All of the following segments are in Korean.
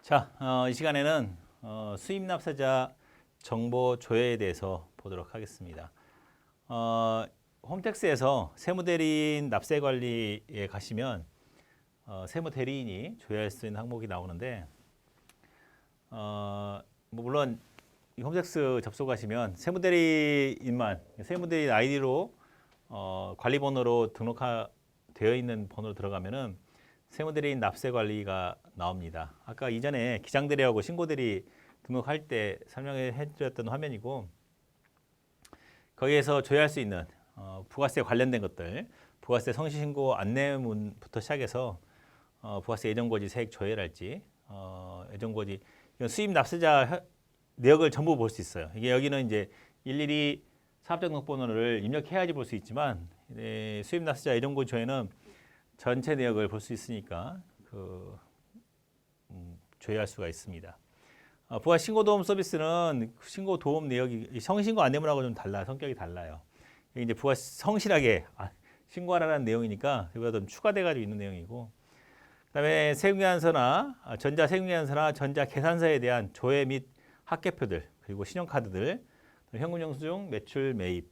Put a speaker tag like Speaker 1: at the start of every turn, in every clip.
Speaker 1: 자, 이 시간에는 수입 납세자 정보 조회에 대해서 보도록 하겠습니다. 홈택스에서 세무대리인 납세 관리에 가시면 세무대리인이 조회할 수 있는 항목이 나오는데 뭐 물론 이 홈택스 접속하시면 세무대리인 아이디로 관리번호로 등록되어 있는 번호로 들어가면은 세무대리인 납세 관리가 나옵니다. 아까 이전에 기장대리하고 신고대리 등록할 때 설명해 드렸던 화면이고, 거기에서 조회할 수 있는 부가세 관련된 것들, 부가세 성실신고 안내문부터 시작해서 부가세 예정고지 세액 조회랄지 예정고지 이런 수입 납세자 내역을 전부 볼 수 있어요. 이게 여기는 이제 일일이 사업자 등록번호를 입력해야지 볼 수 있지만, 수입 납세자 예정고지 조회는 전체 내역을 볼 수 있으니까 조회할 수가 있습니다. 부가 신고도움 서비스는 신고 도움 내역이 성신고 안내문하고 좀 성격이 달라요. 이제 부가 성실하게 신고하라는 내용이니까 여기가 좀 추가돼가지고 있는 내용이고, 그다음에 세금계산서나 전자세금계산서나 전자계산서에 대한 조회 및 합계표들, 그리고 신용카드들, 현금영수증, 매출, 매입,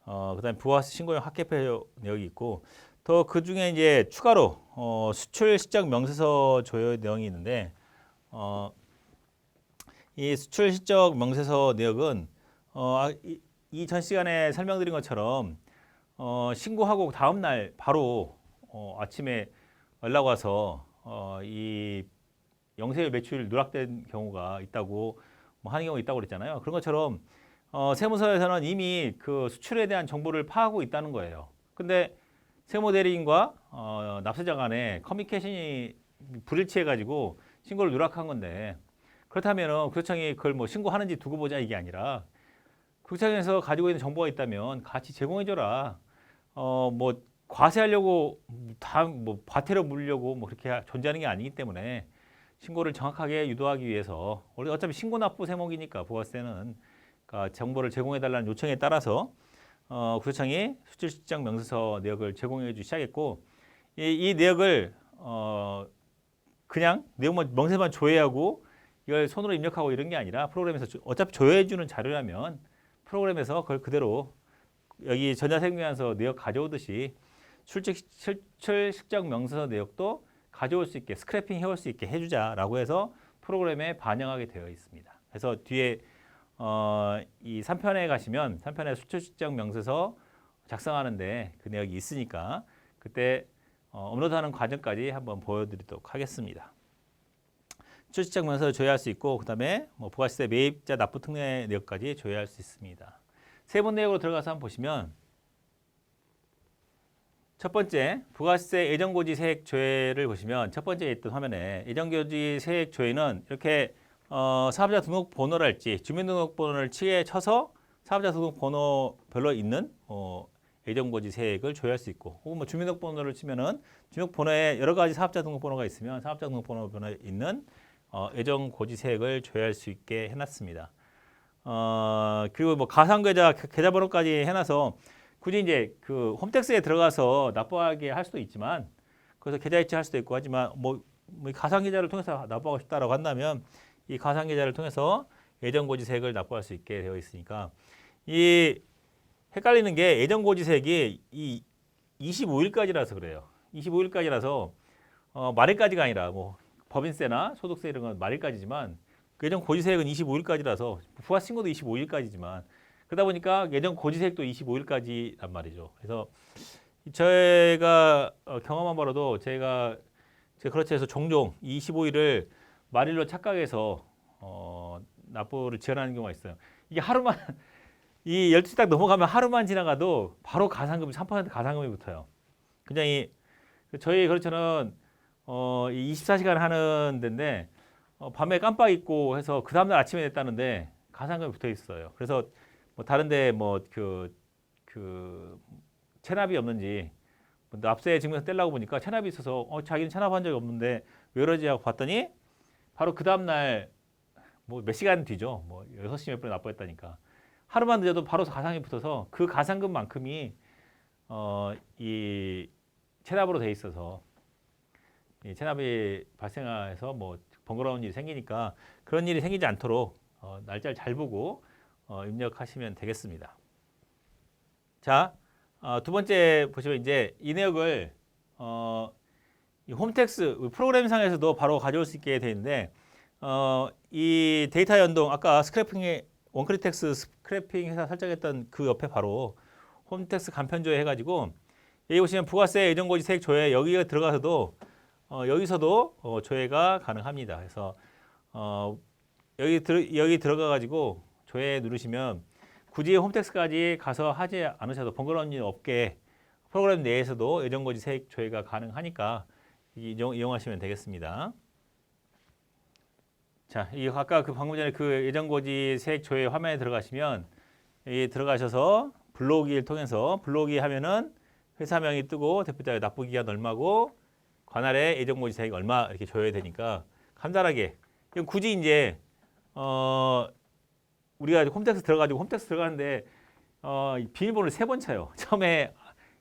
Speaker 1: 그다음에 부가세 신고용 합계표 내역이 있고, 또 그 중에 이제 추가로 수출 실적 명세서 조회 내용이 있는데, 이 수출 실적 명세서 내역은 이 전 시간에 설명드린 것처럼 신고하고 다음 날 바로 아침에 연락 와서 이 영세율 매출 누락된 경우가 있다고 하는 경우가 있다고 그랬잖아요. 그런 것처럼 세무서에서는 이미 그 수출에 대한 정보를 파악하고 있다는 거예요. 근데 세무대리인과 납세자 간에 커뮤니케이션이 불일치해가지고 신고를 누락한 건데, 그렇다면 구청이 그걸 뭐 신고하는지 두고 보자 이게 아니라, 구청에서 가지고 있는 정보가 있다면 같이 제공해줘라. 뭐 과세하려고 뭐 과태료 물려고 뭐 그렇게 존재하는 게 아니기 때문에 신고를 정확하게 유도하기 위해서, 우리 어차피 신고 납부 세목이니까 부가세는, 그러니까 정보를 제공해달라는 요청에 따라서 구청이 수출 실적 명세서 내역을 제공해 주기 시작했고, 이 내역을 그냥 내용만 명세만 조회하고 이걸 손으로 입력하고 이런 게 아니라, 프로그램에서 어차피 조회해 주는 자료라면 프로그램에서 그걸 그대로 여기 전자세금계산서 내역 가져오듯이 수출 실적 명세서 내역도 가져올 수 있게, 스크래핑 해올 수 있게 해주자라고 해서 프로그램에 반영하게 되어 있습니다. 그래서 뒤에 이 3편에 가시면 3편에 수출 실적 명세서 작성하는데 그 내역이 있으니까 그때 업로드하는 과정까지 한번 보여드리도록 하겠습니다. 수출 실적 명세서를 조회할 수 있고, 그다음에 뭐 부가세 매입자 납부 특례 내역까지 조회할 수 있습니다. 세부 내역으로 들어가서 한번 보시면, 첫 번째 부가세 예정고지 세액 조회를 보시면, 첫 번째 있던 화면에 예정고지 세액 조회는 이렇게 사업자 등록번호랄지 주민등록번호를 쳐서 사업자 등록번호별로 있는 예정고지 세액을 조회할 수 있고, 혹은 뭐 주민등록번호를 치면은 주민등록번호에 여러 가지 사업자 등록번호가 있으면 사업자 등록번호에 있는 예정고지 세액을 조회할 수 있게 해놨습니다. 그리고 뭐 가상계좌 계좌번호까지 해놔서 굳이 이제 그 홈택스에 들어가서 납부하게 할 수도 있지만, 그래서 계좌 이체할 수도 있고 하지만 뭐 가상계좌를 통해서 납부하고 싶다라고 한다면 이 가상계좌를 통해서 예정고지세액을 납부할 수 있게 되어 있으니까, 이 헷갈리는 게 예정고지세액이 이 25일까지라서 그래요. 25일까지라서 말일까지가 아니라 뭐 법인세나 소득세 이런 건 말일까지지만, 예정고지세액은 25일까지라서 부가신고도 25일까지지만, 그러다 보니까 예정고지세액도 25일까지란 말이죠. 그래서 제가 경험한 바로도 제가 그렇지 해서 종종 25일을 말일로 착각해서 납부를 지연하는 경우가 있어요. 이게 하루만 이 12시 딱 넘어가면 하루만 지나가도 바로 가상금이 3% 가상금이 붙어요. 굉장히 저희 그렇잖아요. 24시간 하는 데인데 밤에 깜빡 잊고 해서 그 다음날 아침에 냈다는데 가상금이 붙어 있어요. 그래서 뭐 다른데 뭐 그 체납이 없는지 납세 증명서 떼려고 보니까 체납이 있어서 자기는 체납한 적이 없는데 왜 그러지 하고 봤더니 바로 그 다음날 뭐 몇 시간 뒤죠. 뭐 6시 몇 분에 납부했다니까. 하루만 늦어도 바로 가상이 붙어서 그 가상금만큼이 이 체납으로 돼 있어서 이 체납이 발생해서 뭐 번거로운 일이 생기니까 그런 일이 생기지 않도록 날짜를 잘 보고 입력하시면 되겠습니다. 자, 두 번째 보시면 이제 이 내역을 이 홈택스 프로그램상에서도 바로 가져올 수 있게 되어 있는데 이 데이터 연동 아까 스크래핑에 원클릭 텍스 스크래핑 회사 설정했던 그 옆에 바로 홈택스 간편 조회 해가지고 여기 보시면 부가세 예정고지 세액 조회 여기가 들어가서도 여기서도 조회가 가능합니다. 그래서 여기 들어가가지고 조회 누르시면 굳이 홈택스까지 가서 하지 않으셔도 번거로운 일 없게 프로그램 내에서도 예정고지 세액 조회가 가능하니까 이용하시면 되겠습니다. 자, 이 아까 그 방금 전에 그 예정고지 세액 조회 화면에 들어가시면 여기 들어가셔서 불러오기를 통해서 불러오기 하면은 회사명이 뜨고 대표자 납부기간 얼마고 관할에 예정고지 세액 얼마 이렇게 줘야 되니까 간단하게 이건 굳이 이제 우리가 홈택스 들어가지고 홈택스 들어가는데 비밀번호를 3번 쳐요. 처음에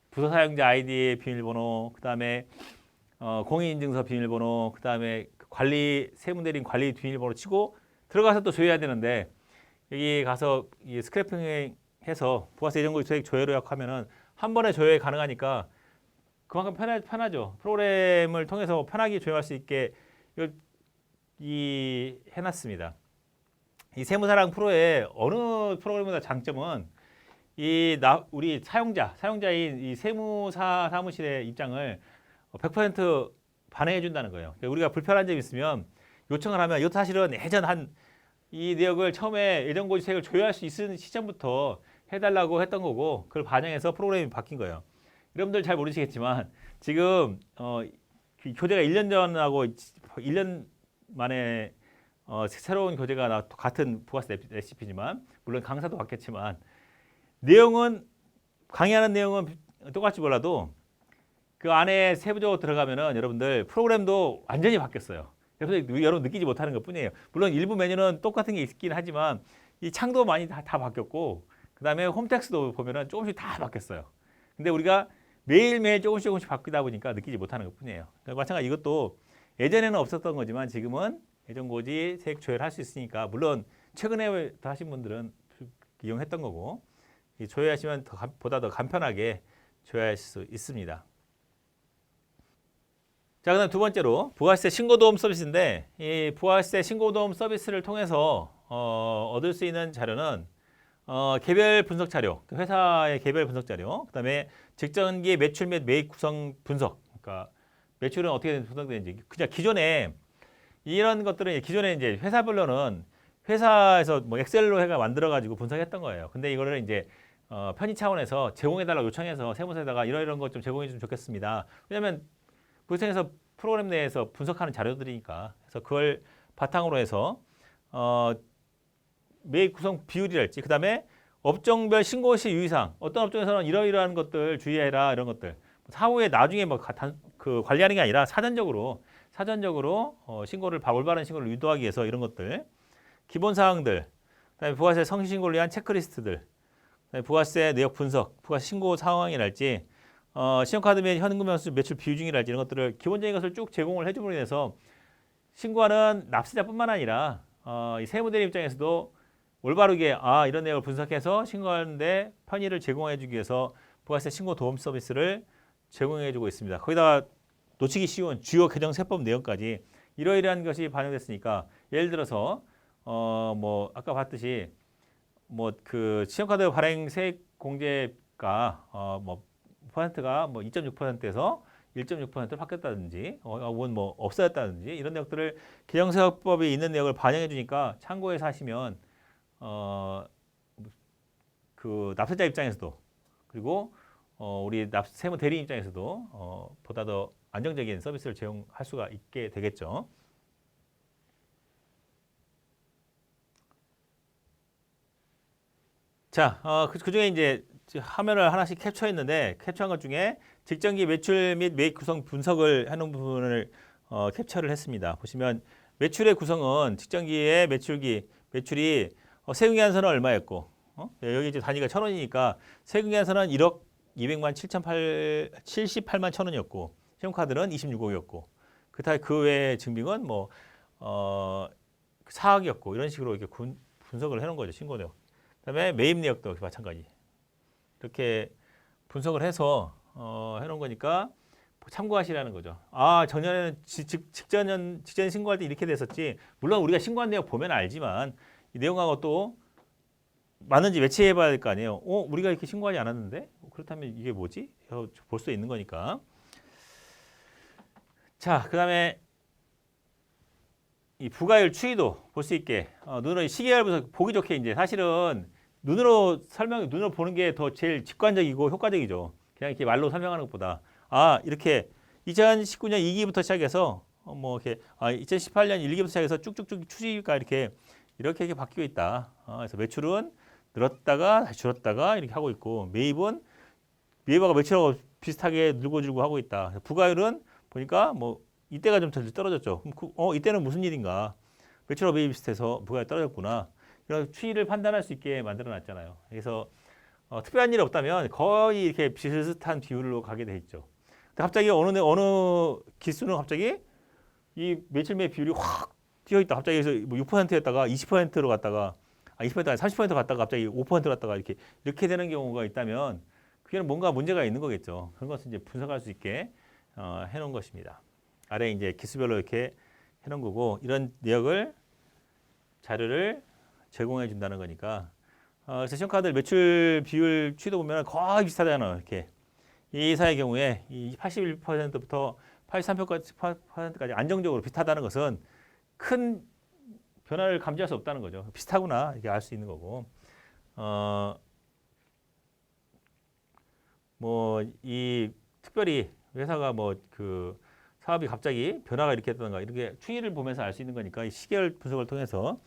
Speaker 1: 부서 사용자 아이디의 비밀번호, 그다음에 공인인증서 비밀번호, 그다음에 관리 세무대리인 관리 비밀번호 치고 들어가서 또 조회해야 되는데 여기 가서 이 스크래핑 해서 부가세 예정고지 세액 조회로 약하면은 한 번에 조회 가능하니까 그만큼 편하죠. 프로그램을 통해서 편하게 조회할 수 있게 해놨습니다. 이 세무사랑 프로의 어느 프로그램보다 장점은 우리 사용자인 이 세무사 사무실의 입장을 100% 반영해 준다는 거예요. 그러니까 우리가 불편한 점이 있으면 요청을 하면 이것도 사실은 예전 이 내역을 처음에 예정고지세액을 조회할 수 있는 시점부터 해달라고 했던 거고 그걸 반영해서 프로그램이 바뀐 거예요. 여러분들 잘 모르시겠지만 지금 교재가 1년 전하고 1년 만에 새로운 교재가 같은 부가세 레시피지만 물론 강사도 바뀌었지만 내용은 강의하는 내용은 똑같이 몰라도 그 안에 세부적으로 들어가면은 여러분들 프로그램도 완전히 바뀌었어요. 여러분 느끼지 못하는 것뿐이에요. 물론 일부 메뉴는 똑같은 게 있긴 하지만 이 창도 많이 다 바뀌었고 그다음에 홈택스도 보면은 조금씩 다 바뀌었어요. 근데 우리가 매일매일 조금씩 바뀌다 보니까 느끼지 못하는 것뿐이에요. 그러니까 마찬가지 이것도 예전에는 없었던 거지만 지금은 예정고지 세액 조회를 할 수 있으니까 물론 최근에 하신 분들은 이용했던 거고 조회하시면 보다 더 간편하게 조회할 수 있습니다. 자, 그다음 두 번째로 부가세 신고도움 서비스인데 이 부가세 신고도움 서비스를 통해서 얻을 수 있는 자료는 개별 분석 자료, 회사의 개별 분석 자료, 그다음에 직전기 매출 및 매입 구성 분석, 그러니까 매출은 어떻게 분석되는지 그냥 기존에 이런 것들은 기존에 이제 회사별로는 회사에서 뭐 엑셀로 해가 만들어가지고 분석했던 거예요. 근데 이거를 이제 편의 차원에서 제공해달라고 요청해서 세무서에다가 이런 것 좀 제공해 주면 좋겠습니다. 왜냐하면 부서청에서 프로그램 내에서 분석하는 자료들이니까 그래서 그걸 바탕으로 해서 매입 구성 비율이랄지 그다음에 업종별 신고 시 유의사항 어떤 업종에서는 이러이러한 것들 주의해라 이런 것들 사후에 나중에 그 관리하는 게 아니라 사전적으로 신고를 올바른 신고를 유도하기 위해서 이런 것들 기본 사항들 그다음에 부가세 성실 신고를 위한 체크리스트들 그다음에 부가세 내역 분석 부가세 신고 상황이랄지 신용카드 및 현금 매출 비율 중이랄지 이런 것들을 기본적인 것을 쭉 제공을 해줌으로 인해서 신고하는 납세자뿐만 아니라 이 세무대리 입장에서도 올바르게 이런 내용을 분석해서 신고하는데 편의를 제공해주기 위해서 부가세 신고 도움 서비스를 제공해주고 있습니다. 거기다가 놓치기 쉬운 주요 개정 세법 내용까지 이러이러한 것이 반영됐으니까 예를 들어서 뭐 아까 봤듯이 뭐 그 신용카드 발행 세액 공제가 뭐 퍼센트가 뭐 2.6%에서 1.6%로 바뀌었다든지 혹은 뭐 없어졌다든지 이런 내용들을 개정세법에 있는 내용을 반영해 주니까 참고해서 하시면 그 납세자 입장에서도 그리고 우리 세무 대리인 입장에서도 보다 더 안정적인 서비스를 제공할 수가 있게 되겠죠. 자, 그중에 이제 화면을 하나씩 캡처했는데 캡처한 것 중에 직전기 매출 및 매입 구성 분석을 하는 부분을 캡처를 했습니다. 보시면 매출의 구성은 직전기의 매출이 세금계산서는 얼마였고 여기 이제 단위가 1,000원이니까 세금계산서는 1억 200만 78만 1,000원이었고 신용카드는 26억이었고 그 외의 증빙은 뭐 4억이었고 이런 식으로 이렇게 분석을 해놓은 거죠. 신고 내역. 그다음에 매입 내역도 마찬가지. 이렇게 분석을 해서 해놓은 거니까 참고하시라는 거죠. 아, 작년에는 직전 신고할 때 이렇게 됐었지. 물론 우리가 신고한 내역 보면 알지만 이 내용하고 또 맞는지 매치해봐야 될 거 아니에요. 우리가 이렇게 신고하지 않았는데? 그렇다면 이게 뭐지? 볼 수 있는 거니까. 자, 그다음에 이 부가율 추이도 볼 수 있게 눈으로 시계열 분석 보기 좋게 이제 사실은 눈으로 보는 게 더 제일 직관적이고 효과적이죠. 그냥 이렇게 말로 설명하는 것보다 이렇게 2019년 2기부터 시작해서 뭐 이렇게 2018년 1기부터 시작해서 쭉쭉쭉 추이가 이렇게 바뀌고 있다. 그래서 매출은 늘었다가 다시 줄었다가 이렇게 하고 있고 매입하고 매출하고 비슷하게 늘고 줄고 하고 있다. 부가율은 보니까 뭐 이때가 좀 떨어졌죠. 그럼 이때는 무슨 일인가? 매출하고 매입 비슷해서 부가율이 떨어졌구나. 이런 추이를 판단할 수 있게 만들어 놨잖아요. 그래서 특별한 일이 없다면 거의 이렇게 비슷한 비율로 가게 돼 있죠. 근데 갑자기 어느 기수는 갑자기 이 매출 매입 비율이 확 뛰어 있다. 갑자기 그래서 뭐 6%였다가 20%로 갔다가 20%가 아니 30% 갔다가 갑자기 5% 갔다가 이렇게 되는 경우가 있다면 그게는 뭔가 문제가 있는 거겠죠. 그런 것을 이제 분석할 수 있게 해놓은 것입니다. 아래 이제 기수별로 이렇게 해놓은 거고 이런 내역을 자료를 제공해 준다는 거니까 그래서 신용카드 매출 비율 추이도 보면 거의 비슷하잖아요. 이렇게 이 회사의 경우에 이 81%부터 83%까지 안정적으로 비슷하다는 것은 큰 변화를 감지할 수 없다는 거죠. 비슷하구나 이렇게 알 수 있는 거고 뭐 이 특별히 회사가 뭐 그 사업이 갑자기 변화가 이렇게 했던가 이렇게 추이를 보면서 알 수 있는 거니까 이 시계열 분석을 통해서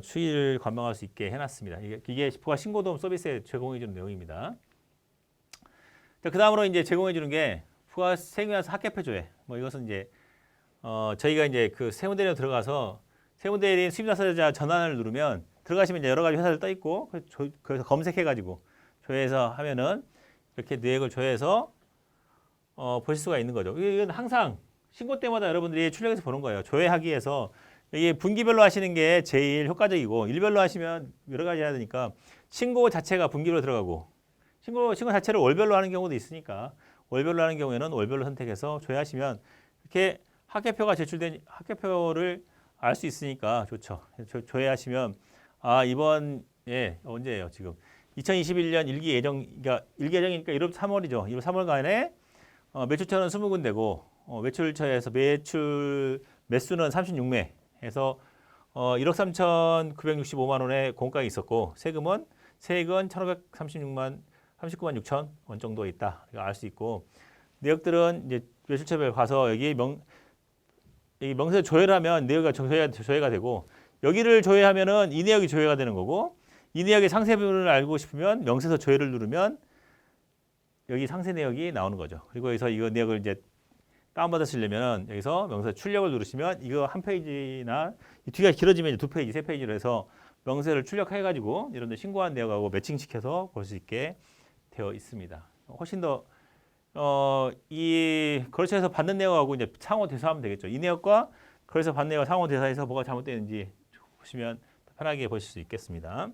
Speaker 1: 추이를 관망할 수 있게 해놨습니다. 이게 부가 신고도움 서비스에 제공해주는 내용입니다. 그 다음으로 이제 제공해주는 게 부가 세무에서 합계표 조회. 뭐 이것은 이제 저희가 이제 그 세무대리로 들어가서 세무대리인 수입자사자 전환을 누르면 들어가시면 이제 여러 가지 회사들 떠 있고 그래서 검색해가지고 조회해서 하면은 이렇게 내역을 조회해서 보실 수가 있는 거죠. 이건 항상 신고 때마다 여러분들이 출력해서 보는 거예요. 조회하기 위해서 이게 분기별로 하시는 게 제일 효과적이고 일별로 하시면 여러 가지 해야 되니까 신고 자체가 분기별로 들어가고 신고 자체를 월별로 하는 경우도 있으니까 월별로 하는 경우에는 월별로 선택해서 조회하시면 이렇게 합계표가 제출된 합계표를 알 수 있으니까 좋죠. 조회하시면 이번에 언제예요? 지금 2021년 일기 예정이니까 1월 3월이죠. 1월 3월간에 매출처는 20군데고 매출처에서 매출 매수는 36매 해서 1억 3,965만 원의 공과가 있었고 세금은 1,539만 6천 원 정도 있다. 알 수 있고 내역들은 이제 매출처별 가서 여기 명세 조회를 하면 내역이 조회가 되고 여기를 조회하면은 이 내역이 조회가 되는 거고 이 내역의 상세 부분을 알고 싶으면 명세서 조회를 누르면 여기 상세 내역이 나오는 거죠. 그리고 여기서 이거 내역을 이제 다운받으시려면 여기서 명세 출력을 누르시면 이거 한 페이지나 뒤가 길어지면 두 페이지, 세 페이지로 해서 명세를 출력해가지고 이런 데 신고한 내역하고 매칭시켜서 볼 수 있게 되어 있습니다. 훨씬 더 이 거래처에서 받는 내역하고 이제 상호 대사하면 되겠죠. 이 내역과 거래처에서 받는 내역 상호 대사해서 뭐가 잘못되는지 보시면 편하게 보실 수 있겠습니다.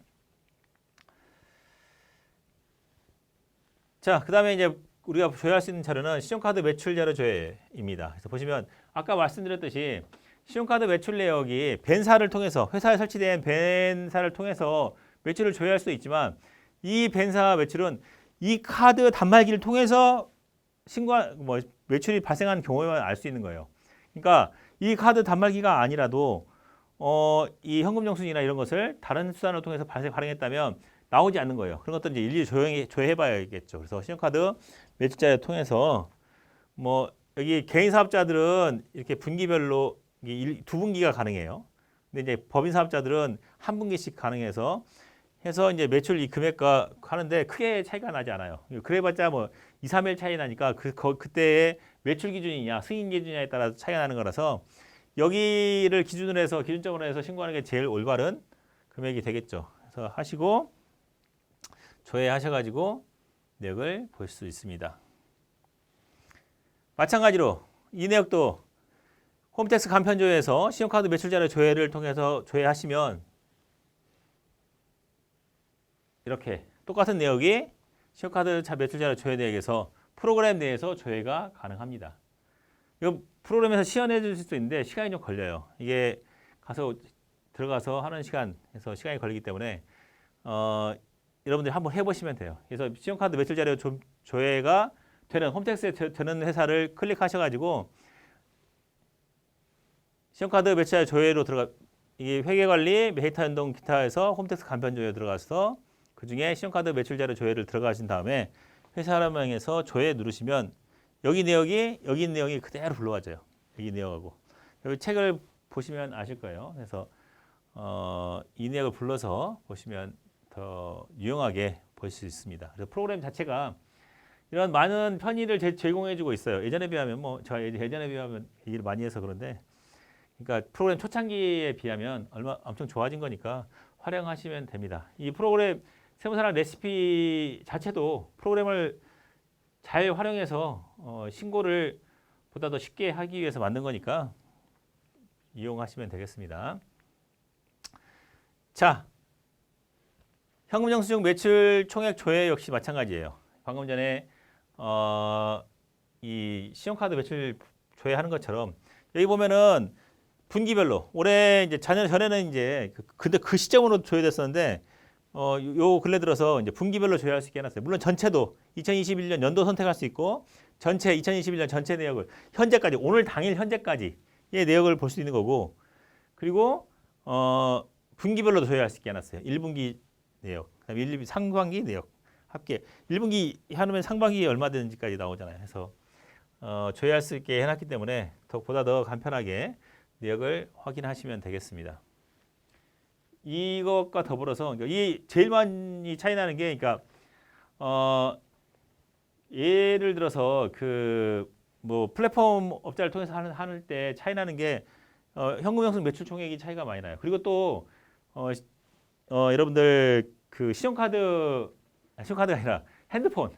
Speaker 1: 자, 그다음에 이제 우리가 조회할 수 있는 자료는 신용카드 매출 자료 조회입니다. 그래서 보시면 아까 말씀드렸듯이 신용카드 매출 내역이 벤사를 통해서 회사에 설치된 벤사를 통해서 매출을 조회할 수도 있지만 이 벤사 매출은 이 카드 단말기를 통해서 매출이 발생한 경우에만 알 수 있는 거예요. 그러니까 이 카드 단말기가 아니라도 이 현금 영수증이나 이런 것을 다른 수단을 통해서 발행했다면 나오지 않는 거예요. 그런 것들 이제 일일이 조회해봐야겠죠. 그래서 신용카드 매출자를 통해서 뭐 여기 개인 사업자들은 이렇게 분기별로 두 분기가 가능해요. 근데 이제 법인 사업자들은 한 분기씩 가능해서 이제 매출 이 금액과 하는데 크게 차이가 나지 않아요. 그래봤자 뭐 2, 3일 차이 나니까 그때의 매출 기준이냐 승인 기준이냐에 따라 차이가 나는 거라서 여기를 기준적으로 해서 신고하는 게 제일 올바른 금액이 되겠죠. 그래서 하시고 조회하셔가지고 내역을 볼 수 있습니다. 마찬가지로 이 내역도 홈택스 간편 조회에서 신용카드 매출 자료 조회를 통해서 조회하시면 이렇게 똑같은 내역이 신용카드 매출 자료 조회 내역에서 프로그램 내에서 조회가 가능합니다. 이거 프로그램에서 시연해 주실 수 있는데 시간이 좀 걸려요. 이게 들어가서 하는 시간에서 시간이 걸리기 때문에 여러분들이 한번 해보시면 돼요. 그래서 신용카드 매출 자료 조회가 되는 홈택스에 되는 회사를 클릭하셔가지고 신용카드 매출 자료 조회로 이게 회계관리, 데이터 연동 기타에서 홈택스 간편 조회 들어가서 그 중에 신용카드 매출 자료 조회를 들어가신 다음에 회사명에서 조회 누르시면 여기 있는 내용이 그대로 불러와져요. 여기 내용하고 여기 책을 보시면 아실 거예요. 그래서 이 내용을 불러서 보시면 더 유용하게 보실 수 있습니다. 그래서 프로그램 자체가 이런 많은 편의를 제공해주고 있어요. 예전에 비하면 제가 예전에 비하면 얘기를 많이 해서 그런데, 그러니까 프로그램 초창기에 비하면 엄청 좋아진 거니까 활용하시면 됩니다. 이 프로그램 세무사랑 레시피 자체도 프로그램을 잘 활용해서 신고를 보다 더 쉽게 하기 위해서 만든 거니까 이용하시면 되겠습니다. 자, 현금 영수증 매출 총액 조회 역시 마찬가지예요. 방금 전에 이 신용카드 매출 조회하는 것처럼 여기 보면은 분기별로 올해 이제 전에는 이제 근데 그 시점으로 조회됐었는데 요 근래 들어서 이제 분기별로 조회할 수 있게 해놨어요. 물론 전체도 2021년 연도 선택할 수 있고 전체 2021년 전체 내역을 현재까지 오늘 당일 현재까지의 내역을 볼 수 있는 거고, 그리고 분기별로 조회할 수 있게 해놨어요. 1분기 내역, 그다음에 상반기 내역 합계 1분기 하면 상반기에 얼마 되는지까지 나오잖아요. 그래서 조회할 수 있게 해놨기 때문에 보다 더 간편하게 내역을 확인하시면 되겠습니다. 이것과 더불어서 이 제일 많이 차이 나는 게, 그러니까 예를 들어서 그 뭐 플랫폼 업자를 통해서 하는 때 차이 나는 게 현금 영수증 매출 총액이 차이가 많이 나요. 그리고 또 여러분들 그 신용카드가 아니라 핸드폰,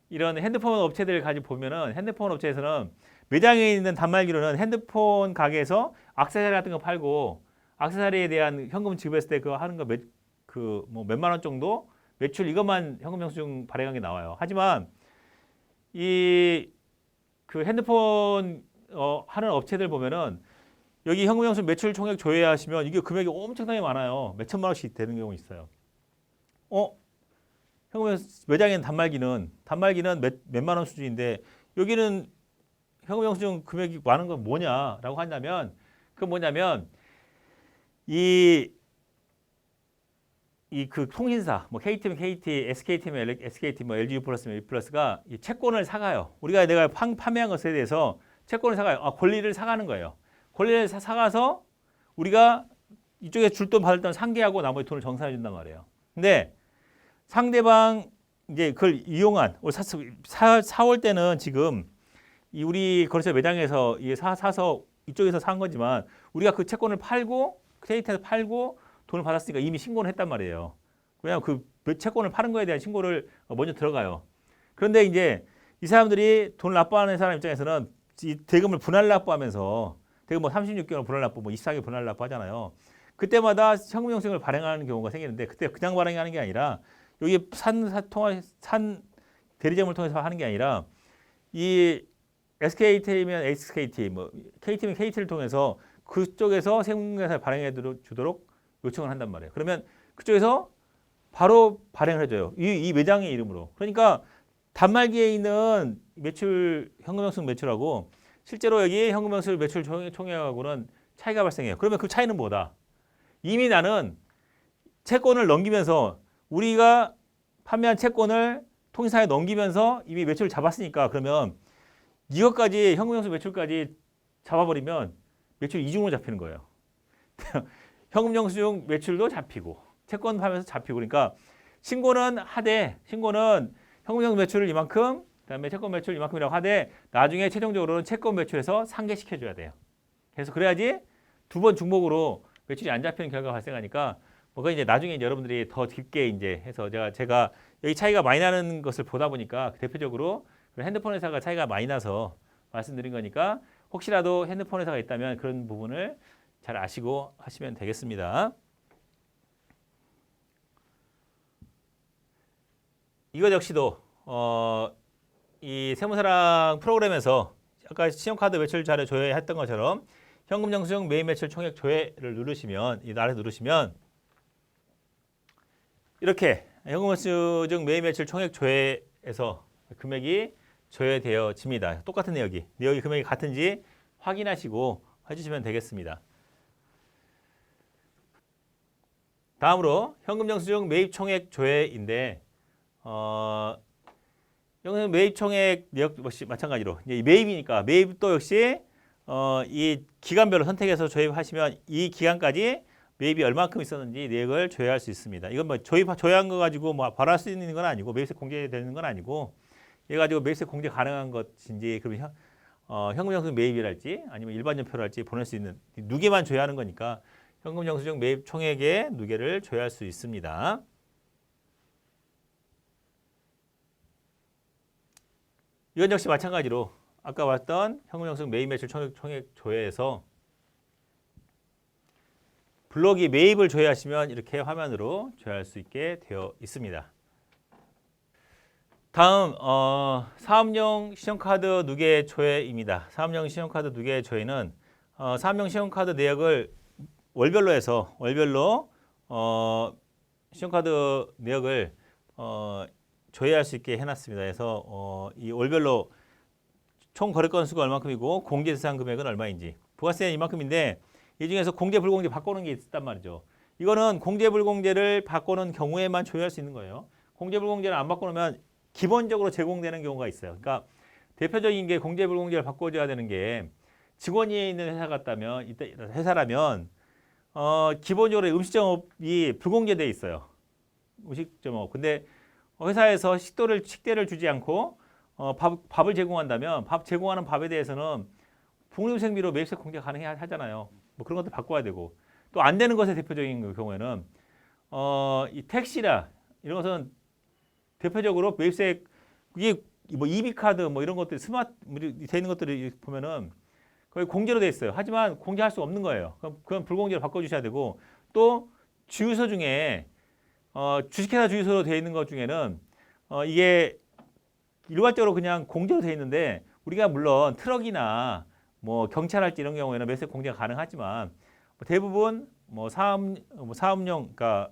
Speaker 1: 이런 핸드폰 업체들 가지고 보면은 핸드폰 업체에서는 매장에 있는 단말기로는 핸드폰 가게에서 액세서리 같은 거 팔고 액세서리에 대한 현금 지급했을 때 그거 하는 거 뭐 몇만 원 정도 매출 이것만 현금 영수증 발행한 게 나와요. 하지만 그 핸드폰 하는 업체들 보면은 여기 현금 영수증 매출 총액 조회하시면 이게 금액이 엄청나게 많아요. 몇 천만 원씩 되는 경우 있어요. 현금 영수증 매장에 있는 단말기는 몇만 원 수준인데 여기는 현금 영수증 금액이 많은 건 뭐냐라고 한다면, 그건 뭐냐면 그 통신사, 뭐 KT면 KT, SKT면 SKT, 뭐 LG U+면 U+가 이 채권을 사가요. 내가 판매한 것에 대해서 채권을 사가요. 권리를 사가는 거예요. 권리를 사가서 우리가 이쪽에 줄 돈 받을 돈 상계하고 나머지 돈을 정산해 준단 말이에요. 근데 상대방 이제 그걸 이용한 4월 때는 지금 우리 거래소 매장에서 사서 이쪽에서 산 거지만 우리가 그 채권을 팔고 KT에서 팔고 돈을 받았으니까 이미 신고를 했단 말이에요. 왜냐하면 그 채권을 파는 거에 대한 신고를 먼저 들어가요. 그런데 이제 이 사람들이 돈을 납부하는 사람 입장에서는 이 대금을 분할 납부하면서 대금 뭐 36개월 분할 납부, 뭐 24개월 분할 납부 하잖아요. 그때마다 현금 영수증을 발행하는 경우가 생기는데 그때 그냥 발행하는 게 아니라 여기 산 대리점을 통해서 하는 게 아니라 이 SKT면 SKT, 뭐 KT면 KT를 통해서 그쪽에서 세무공개사를 발행해 주도록 요청을 한단 말이에요. 그러면 그쪽에서 바로 발행을 해줘요. 이 매장의 이름으로. 그러니까 단말기에 있는 현금 영수증 매출하고 실제로 여기 현금 영수증 매출 총액하고는 차이가 발생해요. 그러면 그 차이는 뭐다? 이미 나는 채권을 넘기면서 우리가 판매한 채권을 통신사에 넘기면서 이미 매출을 잡았으니까, 그러면 이것까지 현금 영수증 매출까지 잡아버리면 매출 이중으로 잡히는 거예요. 현금 영수증 매출도 잡히고 채권 팔면서 잡히고, 그러니까 신고는 현금 영수증 매출을 이만큼, 그다음에 채권 매출 이만큼이라고 하되 나중에 최종적으로는 채권 매출에서 상계시켜 줘야 돼요. 그래서 그래야지 두 번 중복으로 매출이 안 잡히는 결과가 발생하니까 그건 이제 나중에 이제 여러분들이 더 깊게 이제 해서 제가 여기 차이가 많이 나는 것을 보다 보니까 대표적으로 핸드폰 회사가 차이가 많이 나서 말씀드린 거니까 혹시라도 핸드폰 회사가 있다면 그런 부분을 잘 아시고 하시면 되겠습니다. 이것 역시도 이 세무사랑 프로그램에서 아까 신용카드 매출 자료 조회했던 것처럼 현금 영수증 매입 매출 총액 조회를 누르시면 이 아래 누르시면 이렇게 현금 영수증 매입 매출 총액 조회에서 금액이 조회되어집니다. 똑같은 내역이 금액이 같은지 확인하시고 해주시면 되겠습니다. 다음으로 현금 영수증 매입 총액 조회인데 여기는 매입 총액 내역 역시 마찬가지로 이제 매입이니까 매입도 역시 이 기간별로 선택해서 조회하시면 이 기간까지 매입이 얼마큼 있었는지 내역을 조회할 수 있습니다. 이건 뭐 조회한 거 가지고 뭐 바로 할 수 있는 건 아니고 매입세 공제되는 건 아니고 이거 가지고 매입세 공제 가능한 것인지 그러면 현금 영수증 매입이랄지 아니면 일반 전표랄지 보낼 수 있는 누계만 조회하는 거니까 현금 영수증 매입 총액의 누계를 조회할 수 있습니다. 이건 역시 마찬가지로 아까 봤던 현금 영수증 매입 매출 총액 조회에서 블록이 매입을 조회하시면 이렇게 화면으로 조회할 수 있게 되어 있습니다. 다음 사업용 신용카드 누계 조회입니다. 사업용 신용카드 누계 조회는 사업용 신용카드 내역을 월별로 해서 신용카드 내역을 조회할 수 있게 해놨습니다. 그래서 이 월별로 총 거래 건수가 얼마큼이고 공제 대상 금액은 얼마인지 부가세는 이만큼인데 이 중에서 공제 불공제 바꾸는 게 있단 말이죠. 이거는 공제 불공제를 바꾸는 경우에만 조회할 수 있는 거예요. 공제 불공제를 안 바꿔놓으면 기본적으로 제공되는 경우가 있어요. 그러니까 대표적인 게 공제 불공제를 바꿔줘야 되는 게 직원이 있는 회사 같다면 회사라면 기본적으로 음식점업이 불공제돼 있어요. 음식점업. 근데 회사에서 식대를 주지 않고 밥을 제공한다면 밥 제공하는 밥에 대해서는 복리후생비로 매입세 공제 가능하잖아요. 뭐 그런 것도 바꿔야 되고 또 안 되는 것의 대표적인 경우에는 이 택시나 이런 것은 대표적으로 매입세 이게 뭐 이비카드 뭐 이런 것들 스마트 돼 있는 것들이 보면은 거의 공제로 돼 있어요. 하지만 공제할 수 없는 거예요. 그건 불공제로 바꿔주셔야 되고 또 주유소 중에 주식회사 주유소로 되어 있는 것 중에는 이게 일괄적으로 그냥 공제로 되어 있는데 우리가 물론 트럭이나 뭐 경찰할지 이런 경우에는 매입세 공제가 가능하지만 대부분 뭐 사업용 그러니까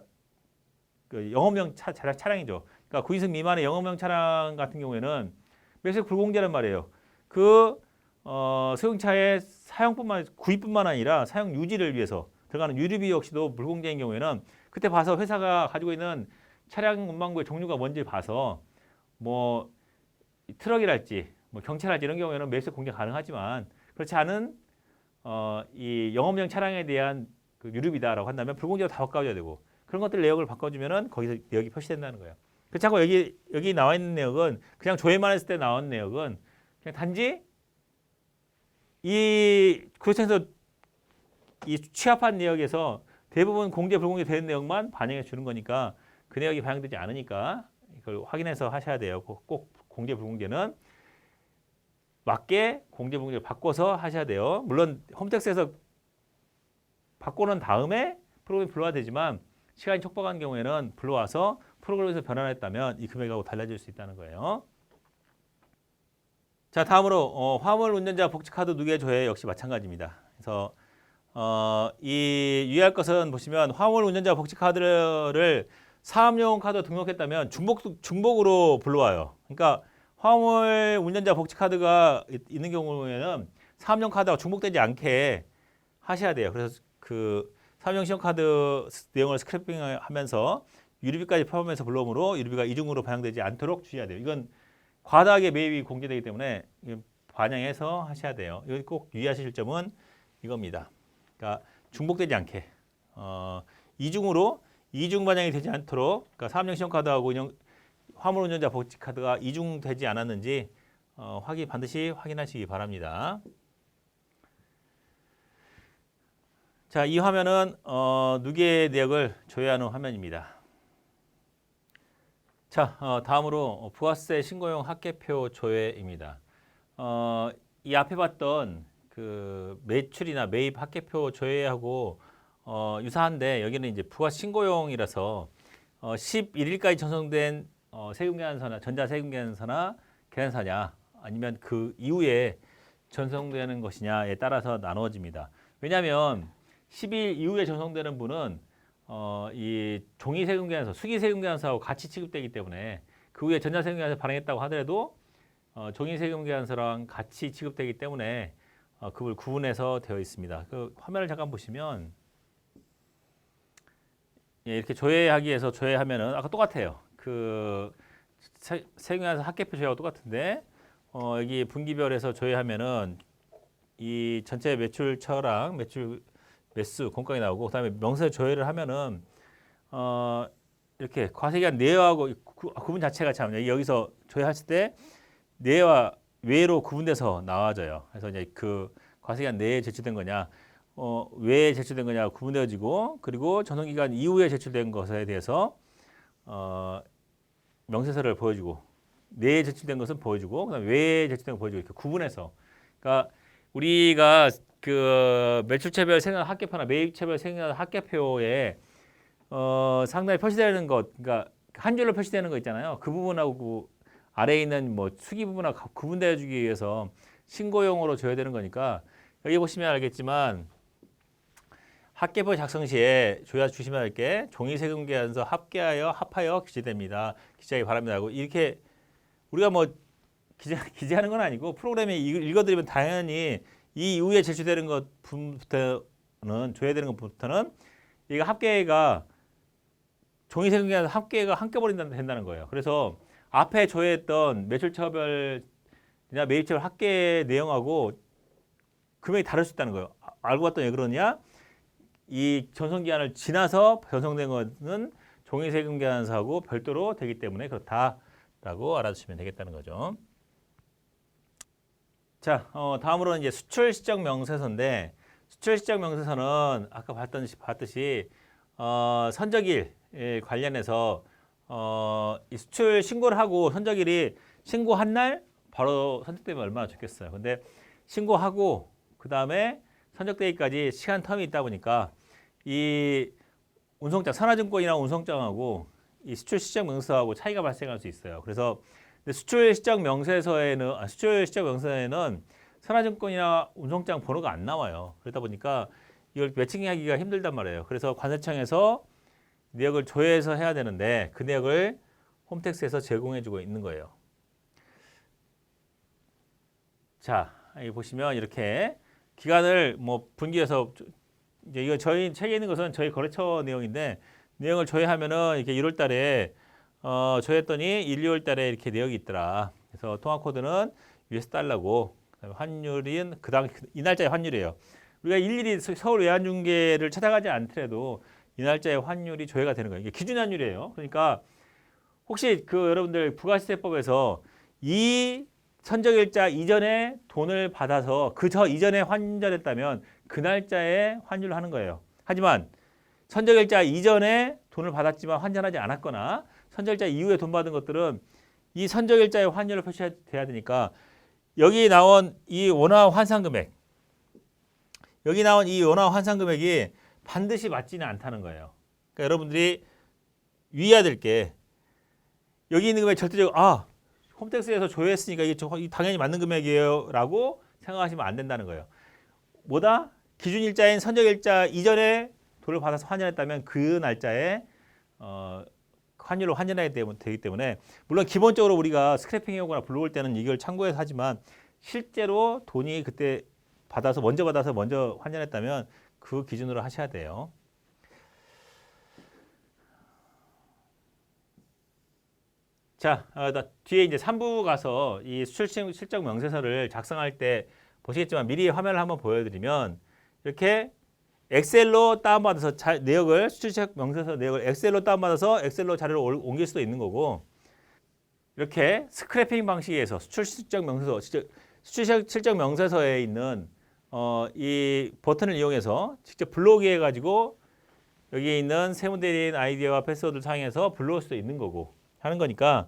Speaker 1: 그 영업용 차량이죠. 그러니까 9인승 미만의 영업용 차량 같은 경우에는 매입세 불공제란 말이에요. 그 소형차의 구입뿐만 아니라 사용 유지를 위해서 들어가는 유류비 역시도 불공제인 경우에는 그때 봐서 회사가 가지고 있는 차량 운반구의 종류가 뭔지 봐서 뭐 트럭이랄지 뭐 경찰할지 이런 경우에는 매입세 공제 가능하지만 그렇지 않은 이 영업용 차량에 대한 그 유류비다라고 한다면 불공제로 다 바꿔줘야 되고 그런 것들 내역을 바꿔주면은 거기서 내역이 표시된다는 거예요. 그렇지 않고 여기 나와 있는 내역은 그냥 조회만 했을 때 나온 내역은 그냥 단지 이 구청에서 이 취합한 내역에서 대부분 공제 불공제 되는 내용만 반영해 주는 거니까 그 내역이 반영되지 않으니까 이걸 확인해서 하셔야 돼요. 꼭 공제 불공제는 맞게 공제 불공제를 바꿔서 하셔야 돼요. 물론 홈택스에서 바꿔놓은 다음에 프로그램이 불러야 되지만 시간이 촉박한 경우에는 불러와서 프로그램에서 변환했다면 이 금액하고 달라질 수 있다는 거예요. 자, 다음으로 화물 운전자 복지카드 누계 조회 역시 마찬가지입니다. 그래서 이 유의할 것은 보시면 화물 운전자 복지카드를 사업용 카드 등록했다면 중복으로 불러와요. 그러니까 화물 운전자 복지카드가 있는 경우에는 사업용 카드와 중복되지 않게 하셔야 돼요. 그래서 그 사업용 신용카드 내용을 스크래핑하면서 유류비까지 포함해서 불러오므로 유류비가 이중으로 반영되지 않도록 주의해야 돼요. 이건 과다하게 매입이 공제되기 때문에 반영해서 하셔야 돼요. 이거 꼭 유의하실 점은 이겁니다. 그러니까 중복되지 않게 이중 반영이 되지 않도록 그러니까 사업용 신용카드하고 화물 운전자 복지카드가 이중되지 않았는지 반드시 확인하시기 바랍니다. 자, 이 화면은 누계 내역을 조회하는 화면입니다. 자, 다음으로 부가세 신고용 합계표 조회입니다. 이 앞에 봤던 그 그 매출이나 매입 합계표 조회하고 유사한데 여기는 이제 부가 신고용이라서 11일까지 전송된 세금계산서나 전자세금계산서나 계산서냐 아니면 그 이후에 전송되는 것이냐에 따라서 나누어집니다. 왜냐하면 10일 이후에 전송되는 분은 이 종이세금계산서, 수기세금계산서하고 같이 취급되기 때문에 그 후에 전자세금계산서 발행했다고 하더라도 종이세금계산서랑 같이 취급되기 때문에 그걸 구분해서 되어 있습니다. 그 화면을 잠깐 보시면 예, 이렇게 조회하기 위해서 조회하면은 아까 똑같아요. 그 세금계산서 합계표 조회하고 똑같은데 여기 분기별에서 조회하면은 이 전체 매출처랑 매출 매수 공각이 나오고 그다음에 명세 조회를 하면은 이렇게 과세기한 내외하고 구분 자체가 참 여기서 조회했을 때 내와 외로 구분돼서 나와져요. 그래서 이제 그 과세기한 내에 제출된 거냐, 외에 제출된 거냐 구분되어지고 그리고 전송기간 이후에 제출된 것에 대해서 명세서를 보여주고 내에 제출된 것은 보여주고 그다음에 외에 제출된 거 보여주고 이렇게 구분해서 그러니까 우리가 그 매출체별 생산 합계표나 매입체별 생산 합계표에 상당히 표시되는 것, 그러니까 한 줄로 표시되는 거 있잖아요. 그 부분하고 아래에 있는 뭐 수기 부분하고 구분되어 주기 위해서 신고용으로 줘야 되는 거니까 여기 보시면 알겠지만 합계표 작성 시에 조야 주시면 할 게 종이세금계산서 합하여 기재됩니다. 기재하기 바랍니다. 하고 이렇게 우리가 뭐 기재하는 건 아니고 프로그램에 읽어드리면 당연히 이 이후에 제출되는 것부터는 줘야 되는 것부터는 이거 합계가 종이세금계산서 합계가 한꺼번에 된다는 거예요. 그래서 앞에 조회했던 매출처별이나 매입처별 합계 내용하고 금액이 다를 수 있다는 거예요. 알고 봤더니 왜 그러냐? 이 전송기한을 지나서 전송된 것은 종이세금계산서하고 별도로 되기 때문에 그렇다라고 알아두시면 되겠다는 거죠. 자, 다음으로는 이제 수출시정명세서인데 수출시정명세서는 아까 봤듯이 선적일 관련해서 이 수출 신고를 하고 선적일이 신고한 날 바로 선적되면 얼마나 좋겠어요. 근데 신고하고 그 다음에 선적되기까지 시간 텀이 있다 보니까 이 운송장, 선화증권이나 운송장하고 이 수출시정명세서하고 차이가 발생할 수 있어요. 그래서 수출시정명세서에는 선화증권이나 운송장 번호가 안 나와요. 그러다 보니까 이걸 매칭하기가 힘들단 말이에요. 그래서 관세청에서 내역을 조회해서 해야 되는데 그 내역을 홈택스에서 제공해주고 있는 거예요. 자, 여기 보시면 이렇게 기간을 뭐 분기해서 이제 이거 저희 책에 있는 것은 저희 거래처 내용인데 내용을 조회하면은 이렇게 1월 달에 조회했더니 1, 2월 달에 이렇게 내역이 있더라. 그래서 통화 코드는 US 달러고 환율은 이 날짜의 환율이에요. 우리가 일일이 서울 외환중개를 찾아가지 않더라도 이 날짜의 환율이 조회가 되는 거예요. 이게 기준 환율이에요. 그러니까 혹시 그 여러분들 부가시세법에서 이 선적일자 이전에 돈을 받아서 저 이전에 환전했다면 그 날짜에 환율을 하는 거예요. 하지만 선적일자 이전에 돈을 받았지만 환전하지 않았거나 선적일자 이후에 돈 받은 것들은 이 선적일자의 환율을 표시해야 되니까 여기 나온 이 원화 환산 금액 여기 나온 이 원화 환산 금액이 반드시 맞지는 않다는 거예요. 그러니까 여러분들이 유의해야 될 게 여기 있는 금액 절대적으로 홈택스에서 조회했으니까 이게 당연히 맞는 금액이에요 라고 생각하시면 안 된다는 거예요. 뭐다? 기준일자인 선적일자 이전에 돈을 받아서 환전했다면 그 날짜에 환율로 환전해야 되기 때문에 물론 기본적으로 우리가 스크래핑 해오거나 불러올 때는 이걸 참고해서 하지만 실제로 돈이 그때 먼저 받아서 먼저 환전했다면 그 기준으로 하셔야 돼요. 자, 뒤에 이제 3부 가서 이 수출 실적 명세서를 작성할 때 보시겠지만 미리 화면을 한번 보여드리면 이렇게 엑셀로 다운받아서 내역을 수출 실적 명세서 내역을 엑셀로 다운받아서 엑셀로 자료를 옮길 수도 있는 거고 이렇게 스크래핑 방식에서 수출 실적 명세서 수출 실적 명세서에 있는 이 버튼을 이용해서 직접 불러오기 해가지고 여기에 있는 세무대리인 아이디와 패스워드를 사용해서 불러올 수도 있는 거고 하는 거니까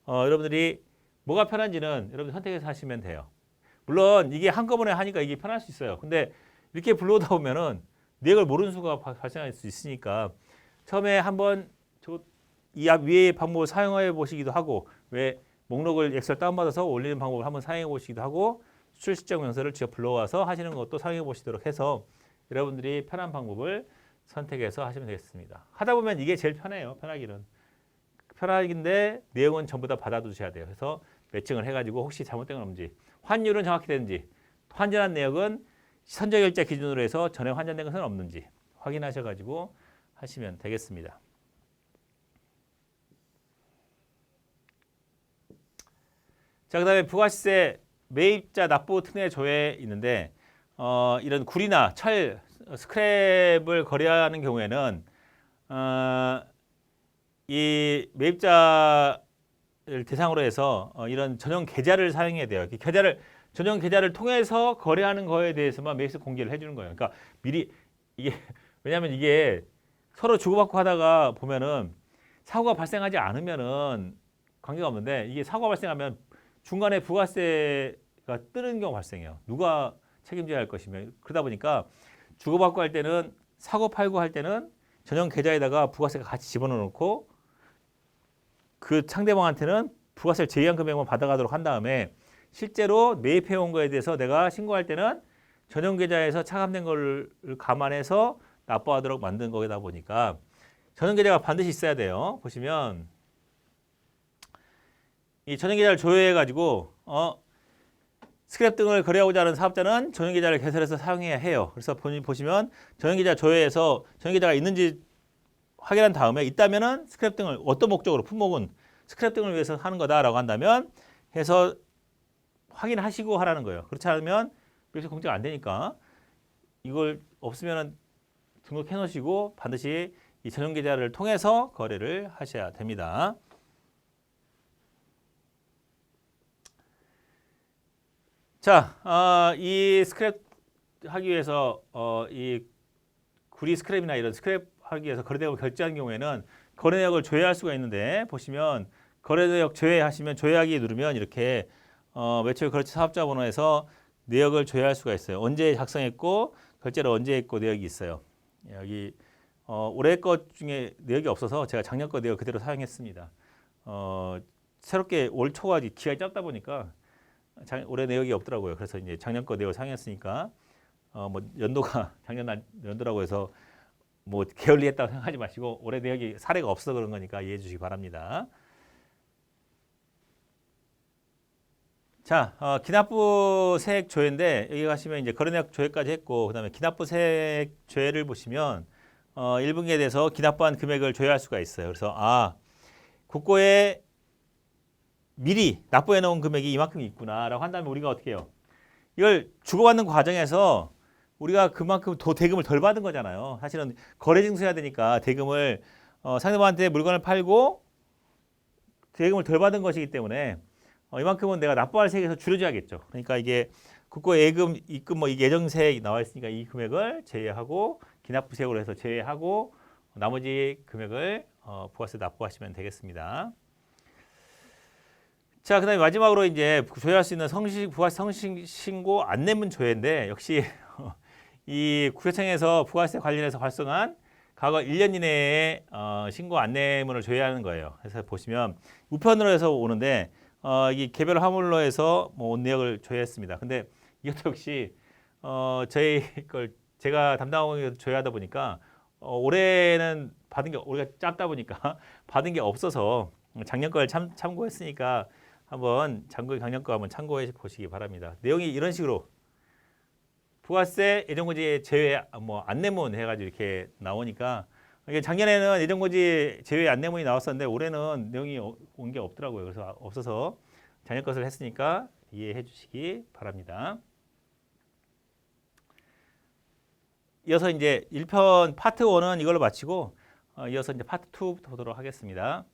Speaker 1: 여러분들이 뭐가 편한지는 여러분들 선택해서 하시면 돼요. 물론 이게 한꺼번에 하니까 이게 편할 수 있어요. 근데 이렇게 불러오다 보면은 내역을 모르는 수가 발생할 수 있으니까 처음에 한번 이 앞 위의 방법을 사용해 보시기도 하고 왜 목록을 엑셀 다운받아서 올리는 방법을 한번 사용해 보시기도 하고 수출 실적 명세를 직접 불러와서 하시는 것도 사용해 보시도록 해서 여러분들이 편한 방법을 선택해서 하시면 되겠습니다. 하다 보면 이게 제일 편해요. 편하기는. 편하긴데 내용은 전부 다 받아두셔야 돼요. 그래서 매칭을 해가지고 혹시 잘못된 건 없는지 환율은 정확히 되는지 환전한 내역은 선저결제 기준으로 해서 전에 환전된 것은 없는지 확인하셔가지고 하시면 되겠습니다. 자, 그다음에 부가시세 매입자 납부 특례 조회 있는데 이런 구리나 철, 스크랩을 거래하는 경우에는 이 매입자를 대상으로 해서 이런 전용 계좌를 사용해야 돼요. 전용 계좌를 통해서 거래하는 거에 대해서만 매입세 공개를 해주는 거예요. 그러니까 미리 이게 왜냐하면 이게 서로 주고받고 하다가 보면은 사고가 발생하지 않으면은 관계가 없는데 이게 사고가 발생하면 중간에 부가세가 뜨는 경우가 발생해요. 누가 책임져야 할 것이며 그러다 보니까 주고받고 할 때는 사고 팔고 할 때는 전용 계좌에다가 부가세가 같이 집어넣고 그 상대방한테는 부가세를 제외한 금액만 받아가도록 한 다음에 실제로 매입해 온 거에 대해서 내가 신고할 때는 전용 계좌에서 차감된 걸 감안해서 납부하도록 만든 거다 보니까 전용 계좌가 반드시 있어야 돼요. 보시면 이 전용 계좌를 조회해 가지고 스크랩 등을 거래하고자 하는 사업자는 전용 계좌를 개설해서 사용해야 해요. 그래서 보시면 전용 계좌 조회해서 전용 계좌가 있는지 확인한 다음에 있다면은 스크랩 등을 어떤 목적으로 품목은 스크랩 등을 위해서 하는 거다라고 한다면 해서 확인하시고 하라는 거예요. 그렇지 않으면 매입세 공제가 안 되니까 이걸 없으면은 등록해 놓으시고 반드시 이 전용 계좌를 통해서 거래를 하셔야 됩니다. 자, 이 스크랩 하기 위해서 이 구리 스크랩이나 이런 스크랩 하기 위해서 거래대금을 결제하는 경우에는 거래내역을 조회할 수가 있는데 보시면 거래내역 조회하시면 조회하기 누르면 이렇게 매출 거래처 사업자 번호에서 내역을 조회할 수가 있어요. 언제 작성했고 결제를 언제 했고 내역이 있어요. 여기 올해 것 중에 내역이 없어서 제가 작년 거 내역 그대로 사용했습니다. 새롭게 올 초가 기간이 짧다 보니까 올해 내역이 없더라고요. 그래서 이제 작년 거 내역 사용했으니까 뭐 연도가 작년 연도라고 해서 뭐 게을리했다고 생각하지 마시고 올해 내역이 사례가 없어서 그런 거니까 이해해 주시기 바랍니다. 자, 기납부 세액 조회인데 여기 가시면 이제 거래내역 조회까지 했고 그다음에 기납부 세액 조회를 보시면 1분기에 대해서 기납부한 금액을 조회할 수가 있어요. 그래서 국고에 미리 납부해 놓은 금액이 이만큼 있구나라고 한다면 우리가 어떻게 해요? 이걸 주고받는 과정에서 우리가 그만큼 더 대금을 덜 받은 거잖아요. 사실은 거래 징수해야 되니까 대금을 상대방한테 물건을 팔고 대금을 덜 받은 것이기 때문에 이만큼은 내가 납부할 세액에서 줄여줘야겠죠. 그러니까 이게 국고 예금, 입금 뭐 예정세액 나와 있으니까 이 금액을 제외하고 기납부세액으로 해서 제외하고 나머지 금액을 부가세 납부하시면 되겠습니다. 자, 그다음에 마지막으로 이제 조회할 수 있는 부가세 성신고 안내문 조회인데 역시 이 국세청에서 부가세 관련해서 발송한 과거 1년 이내에 신고 안내문을 조회하는 거예요. 그래서 보시면 우편으로 해서 오는데 이 개별 화물로 해서 뭐 온 내역을 조회했습니다. 근데 이것도 역시 저희 걸 제가 담당하고 조회하다 보니까 올해는 받은 게 우리가 짧다 보니까 받은 게 없어서 작년 걸 참고했으니까 한번 작년 거 한번 참고해 보시기 바랍니다. 내용이 이런 식으로 부가세 예정고지 제외 뭐 안내문 해가지고 이렇게 나오니까 이게 작년에는 예정고지 제외 안내문이 나왔었는데 올해는 내용이 온 게 없더라고요. 그래서 없어서 작년 것을 했으니까 이해해 주시기 바랍니다. 이어서 이제 1편 파트 1은 이걸로 마치고 이어서 이제 파트 2부터 보도록 하겠습니다.